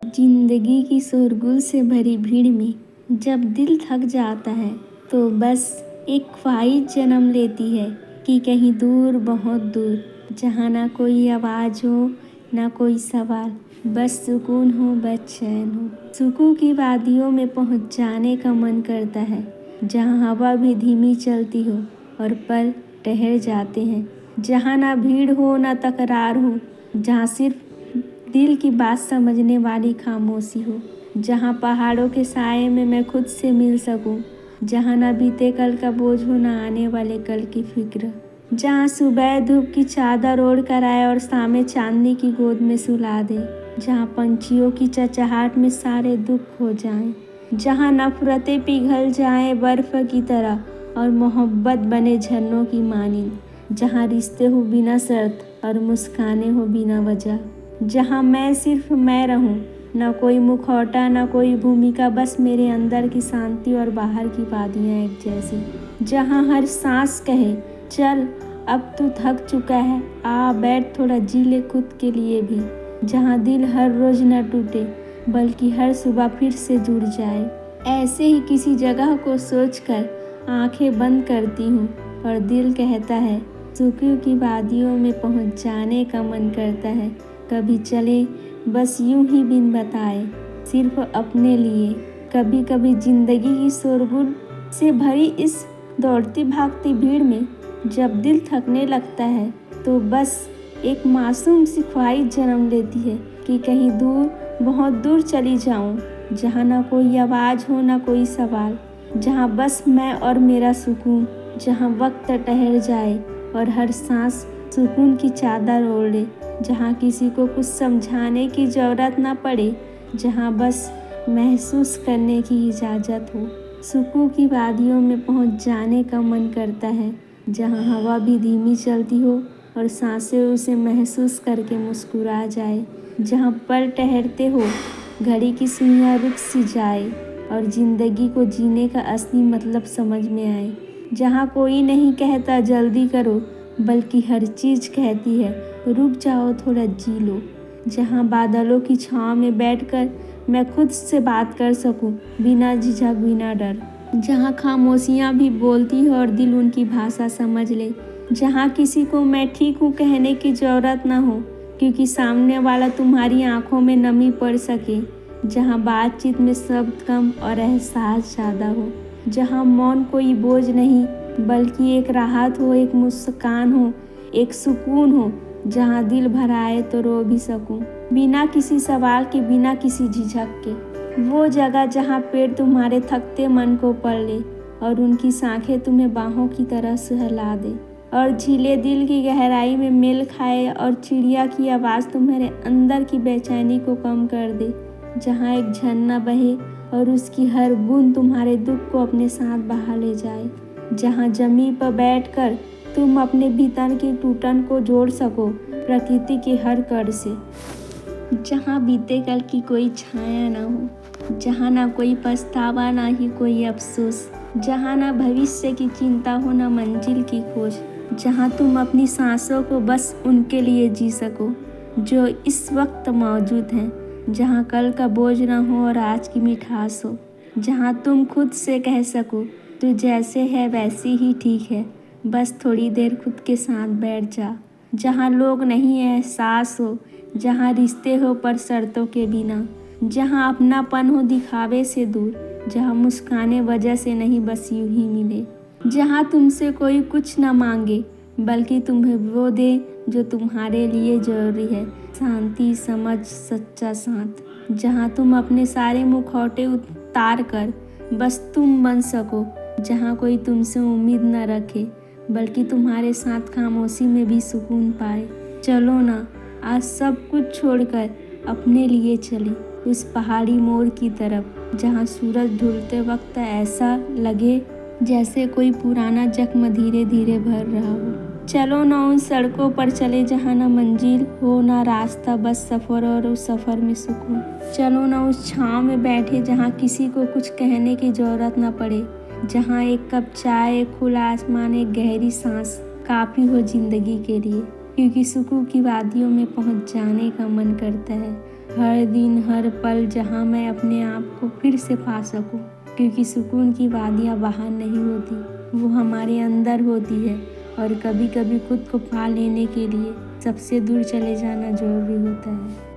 जिंदगी की शोरगुल से भरी भीड़ में जब दिल थक जाता है तो बस एक ख्वाहिश जन्म लेती है कि कहीं दूर बहुत दूर, जहाँ ना कोई आवाज़ हो ना कोई सवाल, बस सुकून हो, बस चैन हो। सुकून की वादियों में पहुँच जाने का मन करता है, जहाँ हवा भी धीमी चलती हो और पल ठहर जाते हैं, जहाँ ना भीड़ हो ना तकरार हो, जहाँ सिर्फ दिल की बात समझने वाली खामोशी हो, जहाँ पहाड़ों के साए में मैं खुद से मिल सकूं, जहाँ ना बीते कल का बोझ हो ना आने वाले कल की फिक्र, जहाँ सुबह धूप की चादर ओढ़ कर आए और शामें चांदनी की गोद में सुला दे, जहाँ पंछियों की चहचहाट में सारे दुख खो जाएं, जहाँ नफरतें पिघल जाएं बर्फ की तरह और मोहब्बत बने झरनों की मानिंद, जहाँ रिश्ते हो बिना शर्त और मुस्काने हो बिना वजह, जहाँ मैं सिर्फ मैं रहूं, ना कोई मुखौटा ना कोई भूमिका, बस मेरे अंदर की शांति और बाहर की वादियाँ एक जैसी, जहाँ हर सांस कहे चल अब तू थक चुका है, आ बैठ थोड़ा जी ले खुद के लिए भी, जहाँ दिल हर रोज न टूटे बल्कि हर सुबह फिर से जुड़ जाए। ऐसे ही किसी जगह को सोचकर आंखें बंद करती हूँ और दिल कहता है सुकून की वादियों में पहुँच जाने का मन करता है। कभी चले बस यूं ही बिन बताए, सिर्फ अपने लिए। कभी कभी जिंदगी की शोरगुल से भरी इस दौड़ती भागती भीड़ में जब दिल थकने लगता है तो बस एक मासूम सी ख्वाहिश जन्म लेती है कि कहीं दूर बहुत दूर चली जाऊं, जहाँ ना कोई आवाज़ हो ना कोई सवाल, जहाँ बस मैं और मेरा सुकून, जहाँ वक्त ठहर जाए और हर सांस सुकून की चादर ओढ़ ले, जहाँ किसी को कुछ समझाने की ज़रूरत ना पड़े, जहाँ बस महसूस करने की इजाज़त हो। सुकून की वादियों में पहुँच जाने का मन करता है, जहाँ हवा भी धीमी चलती हो और सांसें उसे महसूस करके मुस्कुरा जाए, जहाँ पल ठहरते हो घड़ी की सुइयाँ रुक सी जाए और ज़िंदगी को जीने का असली मतलब समझ में आए, जहाँ कोई नहीं कहता जल्दी करो बल्कि हर चीज़ कहती है रुक जाओ थोड़ा जी लो, जहाँ बादलों की छाँव में बैठकर मैं खुद से बात कर सकूं बिना झिझक बिना डर, जहाँ खामोशियाँ भी बोलती है और दिल उनकी भाषा समझ ले, जहाँ किसी को मैं ठीक हूँ कहने की ज़रूरत ना हो क्योंकि सामने वाला तुम्हारी आंखों में नमी पड़ सके, जहाँ बातचीत में शब्द कम और एहसास ज़्यादा हो, जहाँ मौन कोई बोझ नहीं बल्कि एक राहत हो, एक मुस्कान हो, एक सुकून हो, जहाँ दिल भर आए तो रो भी सकूं बिना किसी सवाल के बिना किसी झिझक के। वो जगह जहाँ पेड़ तुम्हारे थकते मन को पढ़ ले और उनकी शाखें तुम्हें बाहों की तरह सहला दे और झीलें दिल की गहराई में मेल खाए और चिड़िया की आवाज़ तुम्हारे अंदर की बेचैनी को कम कर दे, जहाँ एक झरना बहे और उसकी हर बूंद तुम्हारे दुख को अपने साथ बहा ले जाए, जहाँ जमीन पर बैठकर तुम अपने भीतर की टूटन को जोड़ सको प्रकृति के हर कण से, जहाँ बीते कल की कोई छाया ना हो, जहाँ ना कोई पछतावा ना ही कोई अफसोस, जहाँ ना भविष्य की चिंता हो ना मंजिल की खोज, जहाँ तुम अपनी सांसों को बस उनके लिए जी सको जो इस वक्त मौजूद हैं, जहाँ कल का बोझ ना हो और आज की मिठास हो, जहाँ तुम खुद से कह सको तू जैसे है वैसी ही ठीक है, बस थोड़ी देर खुद के साथ बैठ जा, जहाँ लोग नहीं एहसास हो, जहाँ रिश्ते हो पर शर्तों के बिना, जहाँ अपनापन हो दिखावे से दूर, जहाँ मुस्काने वजह से नहीं बस यूं ही मिले, जहाँ तुमसे कोई कुछ ना मांगे बल्कि तुम्हें वो दे जो तुम्हारे लिए ज़रूरी है, शांति समझ सच्चा साथ, जहाँ तुम अपने सारे मुखौटे उतार कर बस तुम बन सको, जहाँ कोई तुमसे उम्मीद न रखे बल्कि तुम्हारे साथ खामोशी में भी सुकून पाए। चलो ना आज सब कुछ छोड़कर अपने लिए चले उस पहाड़ी मोड़ की तरफ, जहाँ सूरज ढलते वक्त ऐसा लगे जैसे कोई पुराना जख्म धीरे धीरे भर रहा हो। चलो ना उन सड़कों पर चले जहाँ ना मंजिल हो ना रास्ता, बस सफ़र और उस सफ़र में सुकून। चलो ना उस छाँव में बैठे जहाँ किसी को कुछ कहने की ज़रूरत ना पड़े, जहाँ एक कप चाय, एक खुला आसमान, एक गहरी सांस काफ़ी हो जिंदगी के लिए। क्योंकि सुकून की वादियों में पहुंच जाने का मन करता है। हर दिन हर पल जहां मैं अपने आप को फिर से पा सकूं, क्योंकि सुकून की वादियां बाहर नहीं होती, वो हमारे अंदर होती है। और कभी कभी खुद को पा लेने के लिए सबसे दूर चले जाना जरूरी होता है।